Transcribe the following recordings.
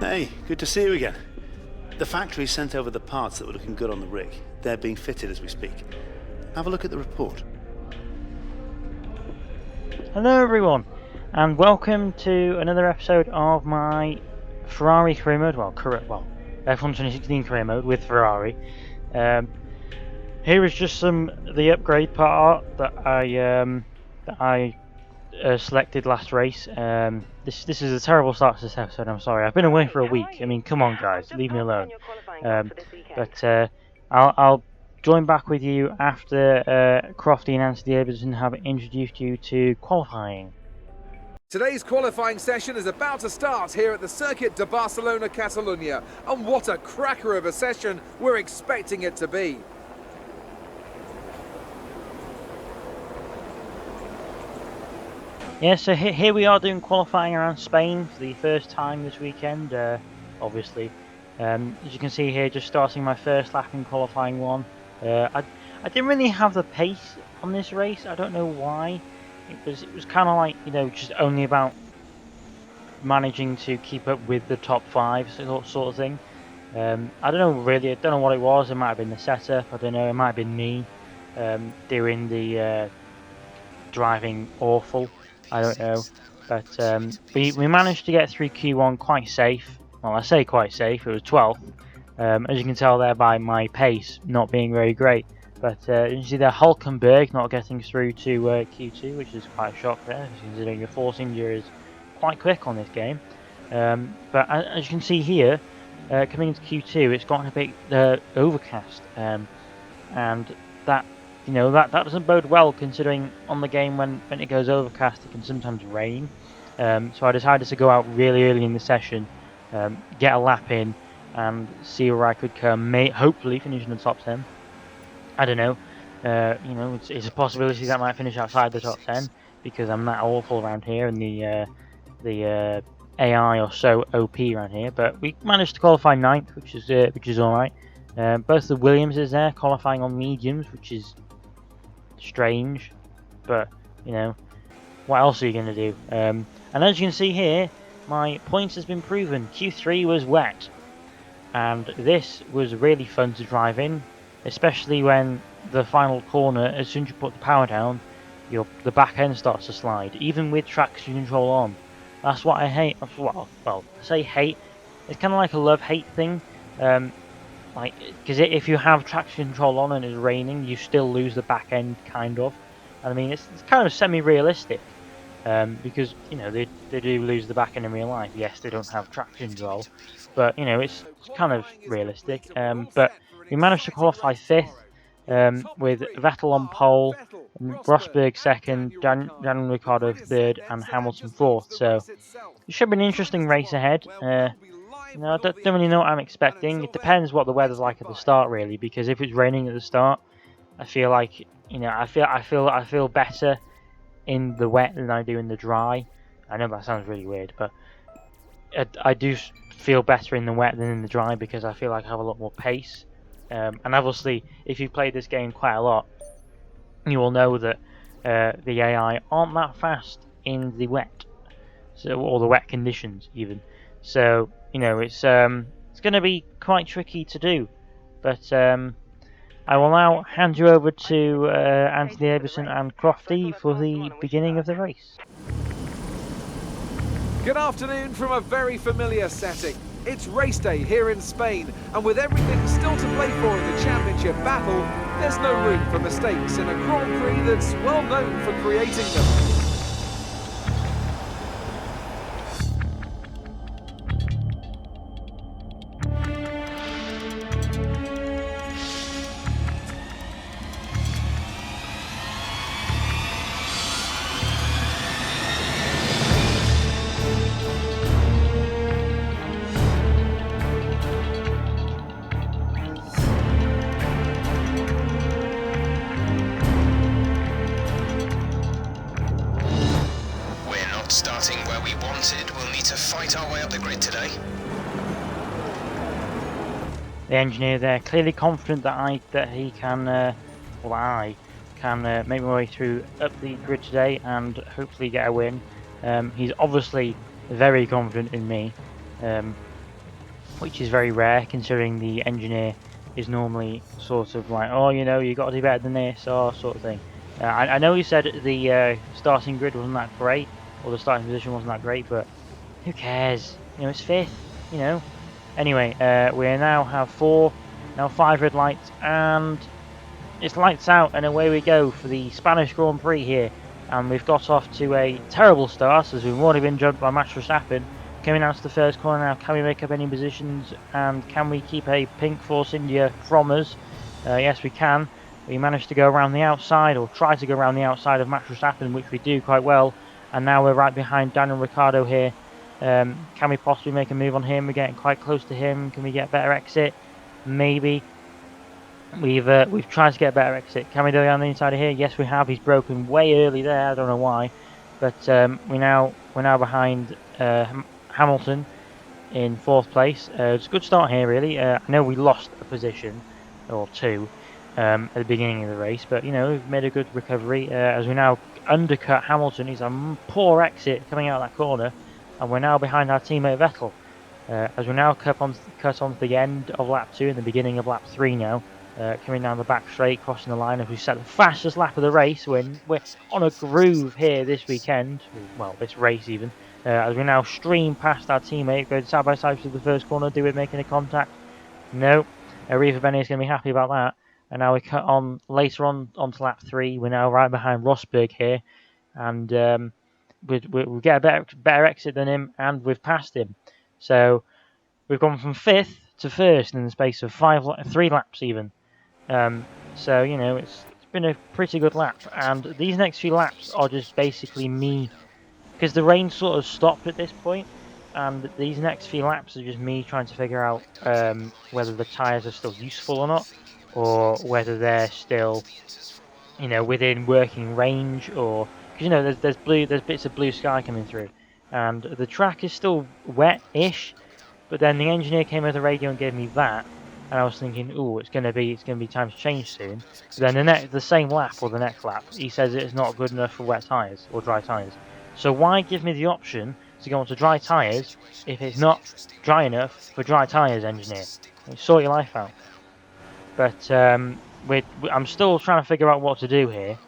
Hey, good to see you again. The factory sent over the parts that were looking good on the rig. They're being fitted as we speak. Have a look at the report. Hello everyone, and welcome to another episode of my Ferrari career mode, F1 2016 career mode with Ferrari. Here is just the upgrade part that I selected last race. This is a terrible start to this episode, I'm sorry. I've been away for a week. I mean, come on guys, leave me alone. I'll join back with you after Crofty and Anthony Davidson have introduced you to qualifying. Today's qualifying session is about to start here at the Circuit de Barcelona, Catalunya, and what a cracker of a session we're expecting it to be. Yeah, so here we are doing qualifying around Spain for the first time this weekend, obviously. As you can see here, just starting my first lap in qualifying one. I didn't really have the pace on this race. I don't know why. It was kind of like, just only about managing to keep up with the top five sort of thing. I don't know really. I don't know what it was. It might have been the setup. I don't know. It might have been me doing the driving awful. I don't know. But we managed to get through Q1 quite safe. Well, I say quite safe. It was 12th. As you can tell there by my pace not being very great. But you can see there Hulkenberg not getting through to Q2, which is quite a shock there, considering the Force India is quite quick on this game. But as you can see here, coming into Q2, it's gotten a bit overcast, and that that doesn't bode well, considering on the game when it goes overcast, it can sometimes rain. So I decided to go out really early in the session, get a lap in, and see where I could come. Hopefully finish in the top 10. I don't know. It's a possibility that I might finish outside the top 10 because I'm that awful around here, and the AI or so OP around here. But we managed to qualify 9th, which is all right. Both the Williamses there qualifying on mediums, which is strange, but what else are you going to do? And as you can see here, my points has been proven. Q3 was wet, and this was really fun to drive in. Especially when the final corner, as soon as you put the power down, the back end starts to slide, even with traction control on. That's what I hate. Well, I say hate. It's kind of like a love-hate thing. Because if you have traction control on and it's raining, you still lose the back end, kind of. And I mean, it's kind of semi-realistic. Because they do lose the back end in real life. Yes, they don't have traction control, but it's kind of realistic. But we managed to qualify 5th, with Vettel on pole, Rosberg 2nd, Daniel Ricciardo 3rd, and Hamilton 4th. So it should be an interesting race ahead. I don't really know what I'm expecting. It depends what the weather's like at the start, really. Because if it's raining at the start, I feel like I feel better in the wet than I do in the dry. I know that sounds really weird, but I do feel better in the wet than in the dry because I feel like I have a lot more pace. And obviously, if you've played this game quite a lot, you will know that the AI aren't that fast in the wet, or the wet conditions even. So it's going to be quite tricky to do, but I will now hand you over to Anthony Davidson and Crofty for the beginning of the race. Good afternoon from a very familiar setting. It's race day here in Spain, and with everything still to play for in the championship battle, there's no room for mistakes in a Grand Prix that's well known for creating them. Starting where we wanted, we'll need to fight our way up the grid today. The engineer there, clearly confident that I can make my way through up the grid today and hopefully get a win. He's obviously very confident in me. which is very rare considering the engineer is normally sort of like, oh, you know, you got to do better than this, or sort of thing. I know you said the starting grid wasn't that great, or the starting position wasn't that great, but who cares? You know, it's 5th, you know. Anyway, we now have 5 red lights, and it's lights out, and away we go for the Spanish Grand Prix here. And we've got off to a terrible start, as we've already been jumped by Max Verstappen. Coming out to the first corner now, can we make up any positions, and can we keep a pink Force India from us? Yes, we can. We managed to go around the outside, or try to go around the outside of Max Verstappen, which we do quite well. And now we're right behind Daniel Ricciardo here. Can we possibly make a move on him? We're getting quite close to him. Can we get a better exit? Maybe. We've tried to get a better exit. Can we do it on the inside of here? Yes, we have. He's broken way early there. I don't know why, but we're now behind Hamilton in 4th place. It's a good start here, really. I know we lost a position or 2 at the beginning of the race, but you know, we've made a good recovery as we now undercut Hamilton. He's a poor exit coming out of that corner, and we're now behind our teammate Vettel. As we now cut onto the end of lap 2 and the beginning of lap 3 now. Coming down the back straight, crossing the line as we set the fastest lap of the race. We're on a groove here this weekend, well, this race even, as we now stream past our teammate, going side by side to the first corner. Do it making a contact? No. Riva Benny is going to be happy about that. And now we cut on later on onto lap 3. We're now right behind Rosberg here, and we get a better exit than him, and we've passed him. So we've gone from 5th to 1st in the space of 3 laps even. So you know, it's been a pretty good lap, and these next few laps are just basically me, because the rain sort of stopped at this point, and these next few laps are just me trying to figure out whether the tyres are still useful or not, or whether they're still, you know, within working range, or because you know there's bits of blue sky coming through, and the track is still wet-ish, but then the engineer came over the radio and gave me that. And I was thinking, oh, it's gonna be time to change soon. But then the same lap or the next lap, he says it's not good enough for wet tyres or dry tyres. So why give me the option to go onto dry tyres if it's not dry enough for dry tyres, engineer? Sort your life out. But I'm still trying to figure out what to do here.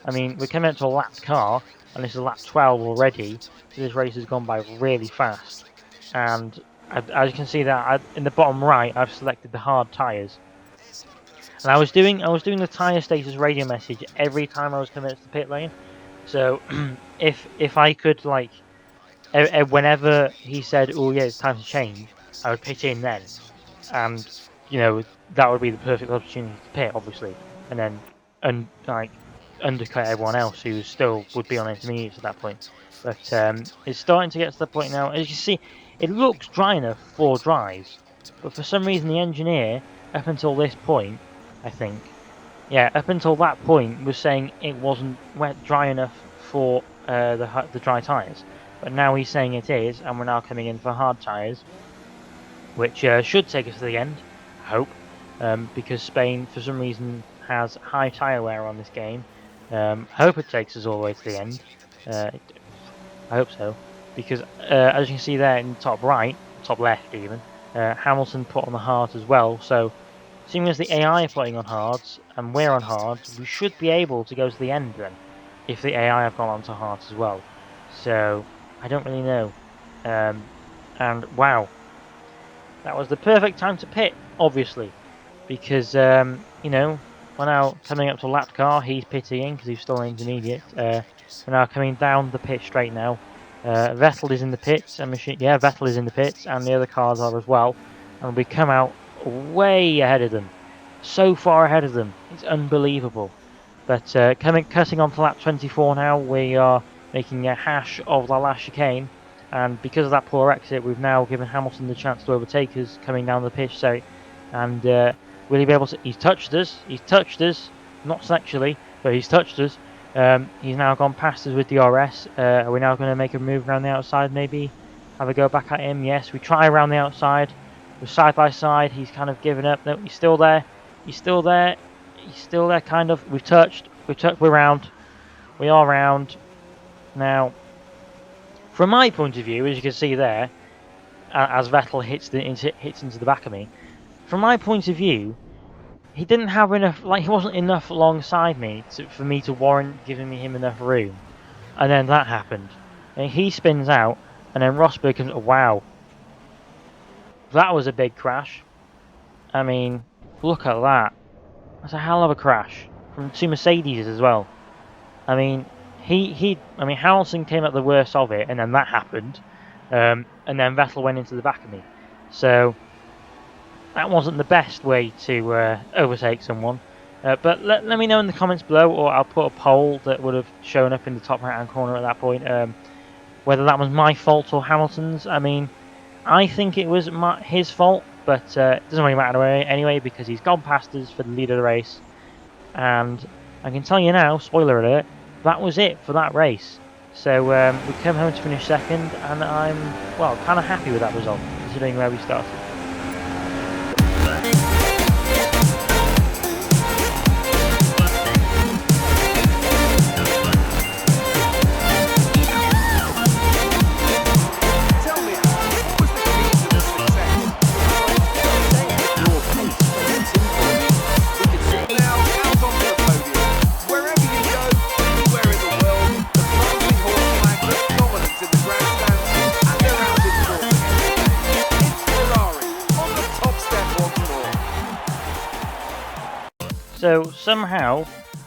I mean, we're coming up to a lapped car, and this is lap 12 already. So this race has gone by really fast. And as you can see that in the bottom right, I've selected the hard tyres, and I was doing the tyre status radio message every time I was coming to the pit lane. So if I could, like, whenever he said, "Oh yeah, it's time to change," I would pit in then, and you know that would be the perfect opportunity to pit, obviously, and then undercut everyone else who still would be on intermediates at that point. But it's starting to get to the point now. As you see, it looks dry enough for dries, but for some reason the engineer, up until this point, I think, yeah, up until that point, was saying it wasn't dry enough for the dry tyres. But now he's saying it is, and we're now coming in for hard tyres, which should take us to the end, I hope, because Spain, for some reason, has high tyre wear on this game. I hope it takes us all the way to the end. I hope so, because as you can see there in the top right, top left even, Hamilton put on the hard as well, so seeing as the AI are putting on hards, and we're on hards, we should be able to go to the end then, if the AI have gone on to hards as well. So, I don't really know. And wow, that was the perfect time to pit, obviously, because, you know, we're now coming up to lapped car, he's pitting because he's still intermediate. We're now coming down the pit straight now. Vettel is in the pits, and Vettel is in the pits, and the other cars are as well. And we come out way ahead of them, so far ahead of them, it's unbelievable. But cutting on to lap 24 now, we are making a hash of the last chicane, and because of that poor exit, we've now given Hamilton the chance to overtake us coming down the pitch. So, and will he be able to? He's touched us. Not sexually, but he's touched us. He's now gone past us with the RS. Are we now going to make a move around the outside? Maybe have a go back at him. Yes, we try around the outside. We're side by side. He's kind of given up. No, he's still there. Kind of. We've touched. We're round. We are round now. From my point of view, as you can see there, as Vettel hits into the back of me. From my point of view, he didn't have enough, like he wasn't enough alongside me for me to warrant giving him enough room. And then that happened. And he spins out, and then Rosberg comes, wow. That was a big crash. I mean, look at that. That's a hell of a crash. From two Mercedes as well. I mean, Hamilton came at the worst of it, and then that happened. And then Vettel went into the back of me. So, that wasn't the best way to overtake someone. But let me know in the comments below, or I'll put a poll that would have shown up in the top right hand corner at that point, whether that was my fault or Hamilton's. I mean, I think it was his fault, but it doesn't really matter anyway, because he's gone past us for the lead of the race. And I can tell you now, spoiler alert, that was it for that race. So we came home to finish second, and I'm, well, kind of happy with that result, considering where we started. So somehow,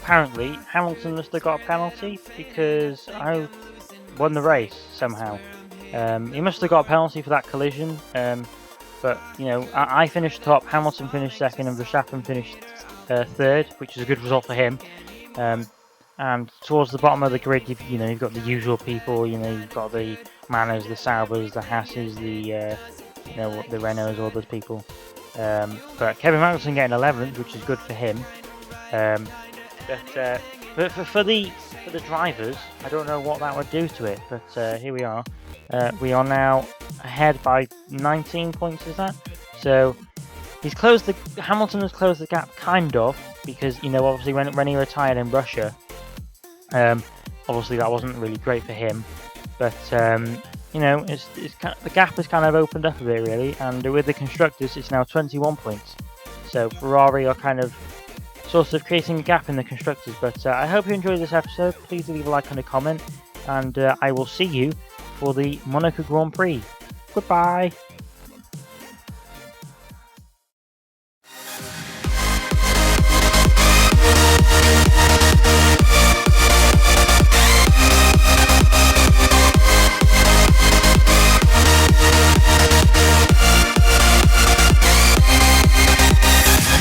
apparently, Hamilton must have got a penalty because I won the race somehow. He must have got a penalty for that collision. But you know, I finished top, Hamilton finished second, and Verstappen finished third, which is a good result for him. And towards the bottom of the grid, you've got the usual people. You've got the Manners, the Saubers, the Hasses, the Renaults, all those people. But Kevin Magnussen getting 11th, which is good for him. But for the drivers, I don't know what that would do to it. But here we are. We are now ahead by 19 points. Is that? So Hamilton has closed the gap kind of, because obviously when he retired in Russia, obviously that wasn't really great for him. But the gap has kind of opened up a bit, really, and with the constructors, it's now 21 points. So Ferrari are kind of sort of creating a gap in the constructors. But I hope you enjoyed this episode. Please leave a like and a comment, and I will see you for the Monaco Grand Prix. Goodbye.